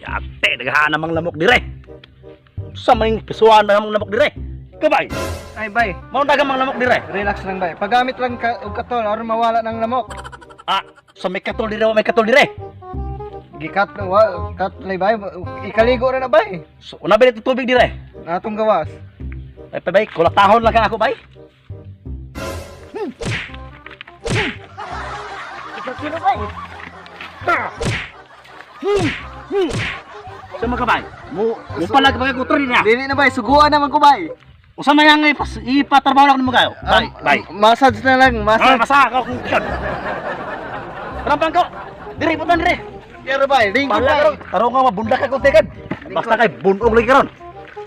Ate, naghahanap ang lamok dire. Sa may pisuan na ang lamok dire. Kabay, Ay bay, mao dagang mga lamok dire. relax lang bay. Paggamit lang ka og katol aron mawala ng lamok. Ah, sa may katol dire, may katol dire. Gikat kat lay bay. Ikaligo ra na bay. So, una ba dito tubig dire? Atong gawas. Ay pa bay, kulatahon lang ka ako bay. Ikaw sino bay? Sa mga bay, mo palag ba ko trin niya. Dili na bay, suguan naman ko bay. Usa man yang ipatrabaho lang mo kayo. Bay, bay. Massage na lang, Ah, massage. masa ka kung kyan. Rampang ko. Dire putan dire. Pero bay, lingkod Bala bay. karon. Tarong ka mabunda ka kung tekan. Basta kay bunog lagi karon.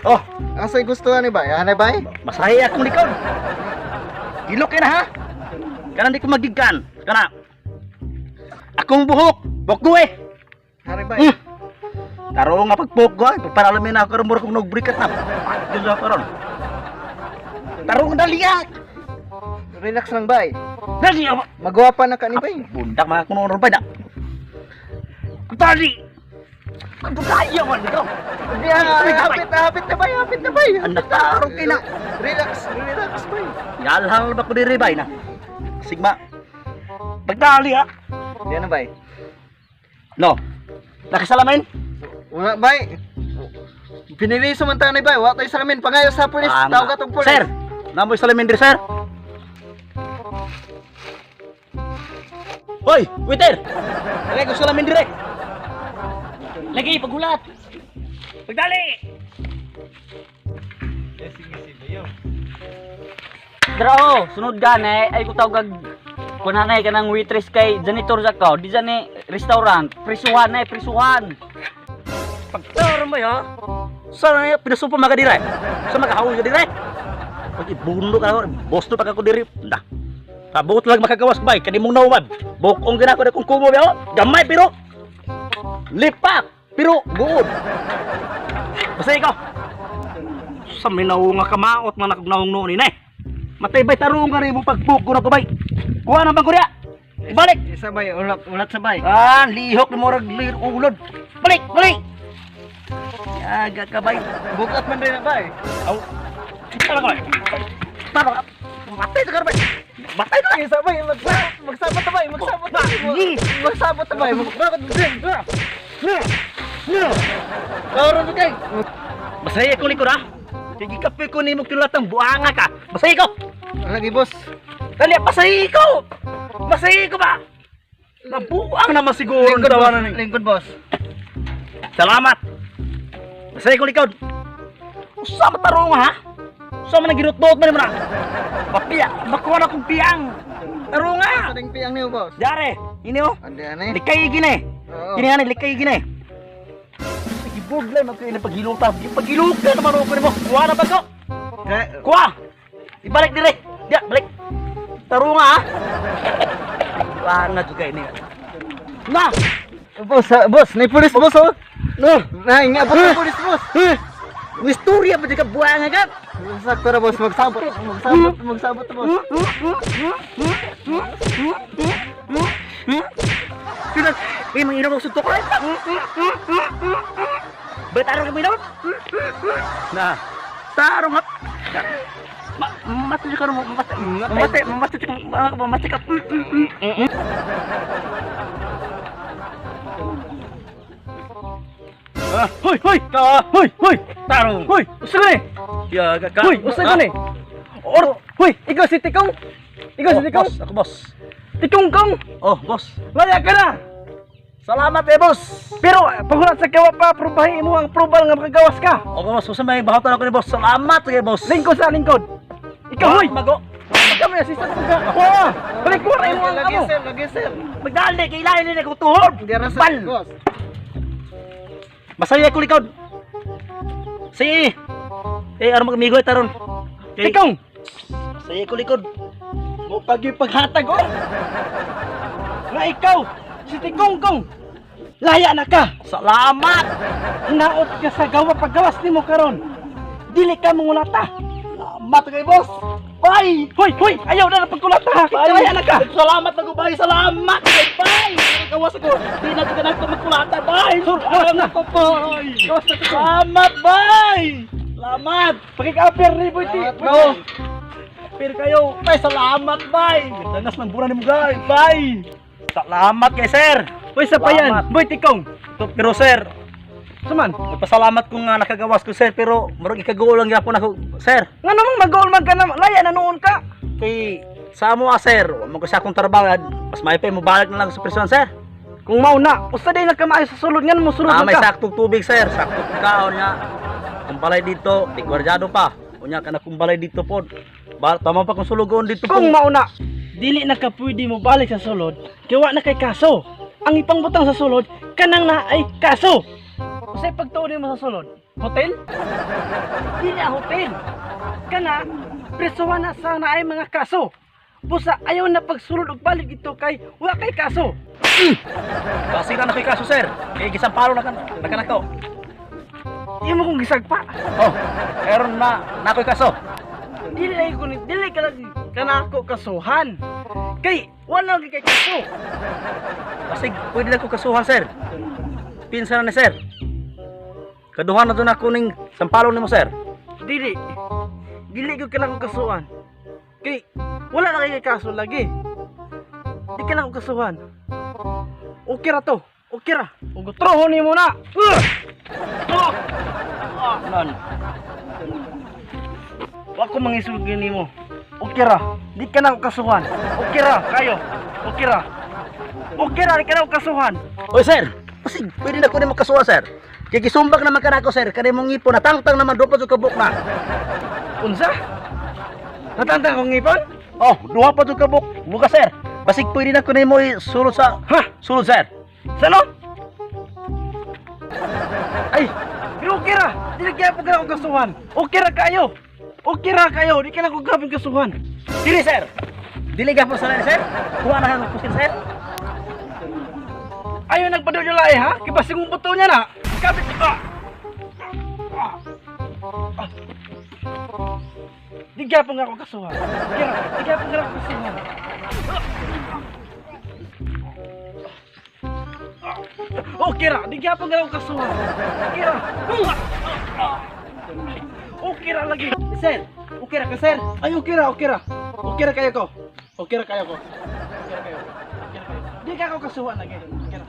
Oh, Asay gusto ni bay? Ano bay? masahi akong likod. Gilok ka na ha. Kana di ko magigan. Kana. Akong buhok, bokgo eh. Hari bay. Tarong nga pagpok ko, para alamin ako karon mura kong nagbrikat na. Yun sa karon. Tarong daliya. Relax lang bay. Dali ako. Magwapa na ka ni bay. Bundak mga kuno ron pa da. Dali. Ano kaya man ito? Hapit na bay, hapit na bay. Anak tarong kina. Relax, relax bay. Yalhal ba ko diri bay na? Sigma. Pagdali ha. Di na bay. No. Nakisalamin? Wala bay. Piniliso man tayo ni bay. Wa tayo salamin. Pangayo sa pulis. Tawag ka tong pulis. Sir, namoy salamin diri sir. Hoy, waiter. Lagi ko salamin diri. Lagi pagulat. Pagdali. Dra sunod gani ay ko tawag kunanay ka ng waitress kay janitor sa ko. Di jani restaurant, prisuhan na prisuhan. Pagtaro mo ya. Sana ya pinasupo mga diri. Sa magahaw ka diri. Pag ibundo ka, boss to pag ako diri. Nda. Kabut lang makagawas bay kanimong nawad. Bokong gina ko kung kumo ba. Gamay pero lipak pero good. Basta ikaw. Sa minaw nga kamaot man nakagnaong noon ni. Matay bay tarong nga rin mo pagbuk ko na ko bay. Kuha na bang kurya. Balik. Isa bay, ulat sa bay. Ah, lihok ni morag lir ulod. Balik, balik. Yaga ka bay. Bukat man rin na bay. Aw. Tara ko. Tara. Matay ka bay. Matay ka. Isa bay, magsabot na bay, magsabot na bay. Magsabot na bay. Bakit din? Karon kay. Masaya ko likod ha. Sige kape ko ni mo tinulatang buanga ka. Masaya ko. Lagi boss. Dali pasay ko. Masaya ko ba? Nabuang naman siguro ang tawanan ni. Lingkod boss. Salamat. Masaya ko likod. Usa matarong ha? Usa man nagirot-dot man mo na. Papiya, bakuha na kong piyang. Tarong nga. Sading piyang niyo boss. Jare, ini oh. Ande ane. Likay gini. Oo. Kini ani likay gini. Ibog lang magkain ng paghilota. Paghilota naman ako nimo. Kuha na ba ko? Kuha. Ibalik dire. Dia, balik. Tarong nga ha. Wala juga ini. Nah, Boss, boss, ni pulis boss oh. no. Nah, ingat boss, pulis boss. Istorya pa juga buang kan? Sakto na boss, magsabot boss. Sudah, ini menginom suntuk kan? Bertarung kami dong. Nah, tarung hap. Mati juga mati ka. Hoy, hoy, hoy, tarung. Hoy, usa ni. Ya, kakak. Hoy, usa ni. Or, Hoy, ikaw si Tikong. Ikaw si Tikong. boss, aku bos. Tikong kong. Oh, bos. Laya ka na. Salamat eh, bos. Pero pagulat sa kawa pa, probahin mo ang probal nga makagawas ka. Oh, bos, usa may bahatan ako ni bos. Salamat kay bos. Lingkod sa lingkod. Ikaw, hoy. Mago. Ikaw may assistant ka. Oo. Balik mo rin mo ang ano. Lagi sir. Magdali, kailangan nila ko tuhod. Bal. boss. Masaya ko likod. Si. Ano magamigo taron. Tikong. Masaya ko likod. Mo paghatag oh. Nga ikaw, si Tikong kong. Laya na ka. Salamat. Naot ka sa gawa paggawas nimo karon. Dili ka mongulata. Salamat kay boss. Bay! Hoy! Ayaw na pagkulat ha. Kaya na ka. Salamat ako, bay. Salamat kay bay. Kawas ako. Di na ka na magkulata, bay. Salamat ko, bay. Salamat, bay. Salamat. Pakikaper ni boy. Bro. Pero kayo, bay, salamat, bay. Danas ng buran ni mo, guys, bay. Salamat kay sir. Boy, sa pa yan. Boy, tikong. Pero sir, Saman. nagpasalamat ko nga nakagawas ko sir, pero marag ikagawa lang yapon ako sir. Nga namang mag-goal man ka na. Laya na noon ka. Kay sa mo sir, mo ko sa akong trabaho, mas may pa mo balik na lang sa prison sir. Kung mauna, usa day na kamaayo sa sulod nga mo sulod May ka. saktong tubig sir, saktong kaon niya. Kung balay dito, di gwardyado pa. Unya ka na kung balay dito po. Tama pa kung sulugon dito po. Kung mauna, dili na ka pwede mo balik sa sulod, kiwa na kay kaso. Ang ipangbutang sa sulod, kanang na ay kaso. Usay pagtuon mo sa sulod, hotel? Dili na hotel. Kana, presuhan na sana ay mga kaso. Busa ayaw na pagsulod og balik dito kay wa kay kaso. Kasi na kay kaso sir. Kay gisampalo na kanako. Di mo kong gisagpa. Oh, meron na nakoy kaso. Dili ka lagi kana ako kasuhan. Kay wala lagi kay kaso. Kasi pwede na ko kasuhan sir. Pinsan na ni sir. Kaduhan na doon ako ning sampalo nimo sir. Dili ko ka na kasuhan. Kay wala na kay kaso lagi. Di ka na kasuhan. Okay ra to. Okay ra. Ug trohon nimo na. Non. Wa ko mangisugin nimo. Okay ra. Di ka na kasuhan. Okay ra kayo. Okay ra. Okay ra di ka na kasuhan. Oy sir, kasi pwede na ko nimo kasuhan sir. Kay gisumbag naman kanako sir, kani mong ngipon natangtang naman do pa sa kabuk na. Unsa? Natantang kong ngipon? Oh, duha pa sa kabuk. Buka sir. Basig pwede na ko nimo sulod sa sulod sir. Sano? Ay, pero okay ra. Di kaya po ka na kasuhan. Okay ra kayo. Okay ra kayo. Di ka na ko grabing kasuhan. Dili sir. Dili ka po sa sir. Kuha na kang pusil sir. Ayaw nagpadulay ha? Kibasing mong buto niya na. Kapit ka. Di kaya po nga ako kasuhan. Di kaya po nga ako kasuhan. Okay ra. Di kaya po nga ako kasuhan. Okay ra. Okay ra lagi. Sir, okay ra ka sir. Ay, okay ra, okay ra. Okay ra kayo ko. Okay ra kayo ko. Okay ra kayo. Okay ra kayo. Di ka ako kasuhan lagi. Okay ra.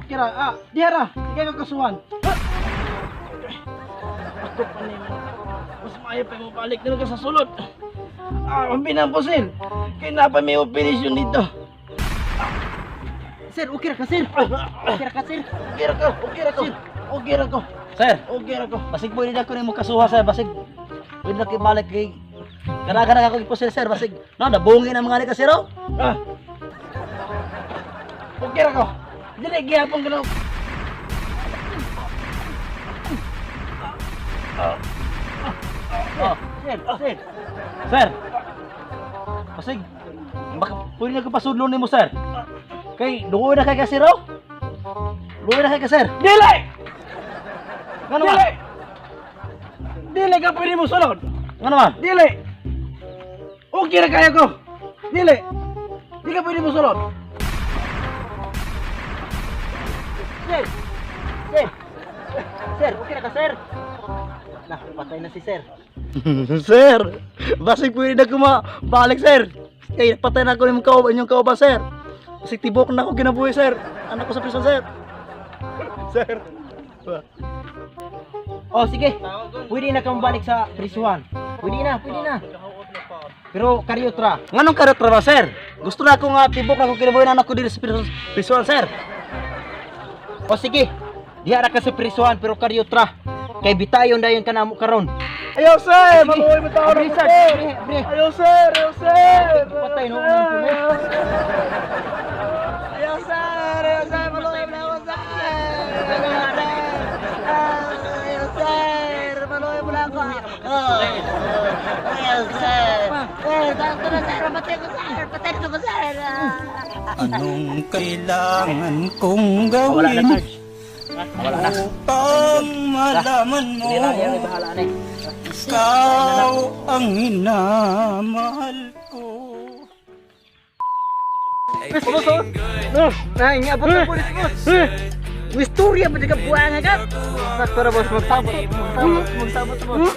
Okay ra. Di ra. Di ka ako kasuhan. Ako pa nimo. Mas maayo pa mo balik nila ka sa sulod. Ang pinampusin. Kaya na pa may operasyon dito. Sir, okay ra ka sir. Okay ra ka sir. Okay ra ko. Okay ra ko. Okay ra ko. Sir, Okay ra ko. basig pwede na ko nimo kasuhan sir, basig pwede na balik kay kana ako ipusil sir, basig no nabungi na mga ni ka sir. Oh. Okay ra ko. Dili gihapon ka na. Oh, sir, sir. Sir. Basig baka pwede na ko pasudlon nimo sir. Kay dugo na kay ka sir. Oh. Dugo na kay ka sir. Dili! Ngano Dili! man? Dili ka pwede mo sulod. Ngano man? Dili! Okay ra kaya ko. Dili! Di ka pwede mo sulod. Sir. Sir. Sir, okay na ka sir. Nah, patay na si sir. Sir, basig pwede na balik sir. Kay patay na ko yung inyong kauban sir. Basig tibok na ako ginabuhi sir. Anak ko sa prison sir. Sir. Oh, sige. Pwede na kang balik sa prisuhan. Pwede na, pwede na. Pero karyotra. Nganong karot ra ba sir? Gusto na ako nga tibok na ako kinabuhi anak ko diri sa prison sir. O sige. Diha ra ka sa prisuhan pero karyotra. Kay bitayon dayon ka na mo karon. Ayaw sir, Maluoy mo tao na sir. Ayaw sir, ayaw sir. Patay no ng pulis. Ayaw sir, maluoy mo ako sir. Ayaw sir, maluoy mo ako. Ayaw sir. Takto na sir, patay ko sir. Patay ko sir. Anong kailangan kong gawin Wala na. upang malaman mo Bahala na eh. Ikaw ang minamahal ko. Naingabot na pulis, boss. Wistorya ba ka buwang agad? Sakto na, boss. Magsabot, boss.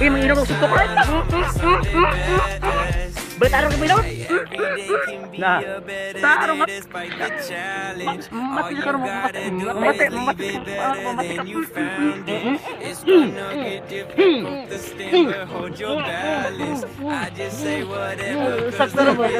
May mga inom ang sutok rin. Balitarong ka minum? Nah, tarong at mati ka rin mati ka. Sakto na, boss.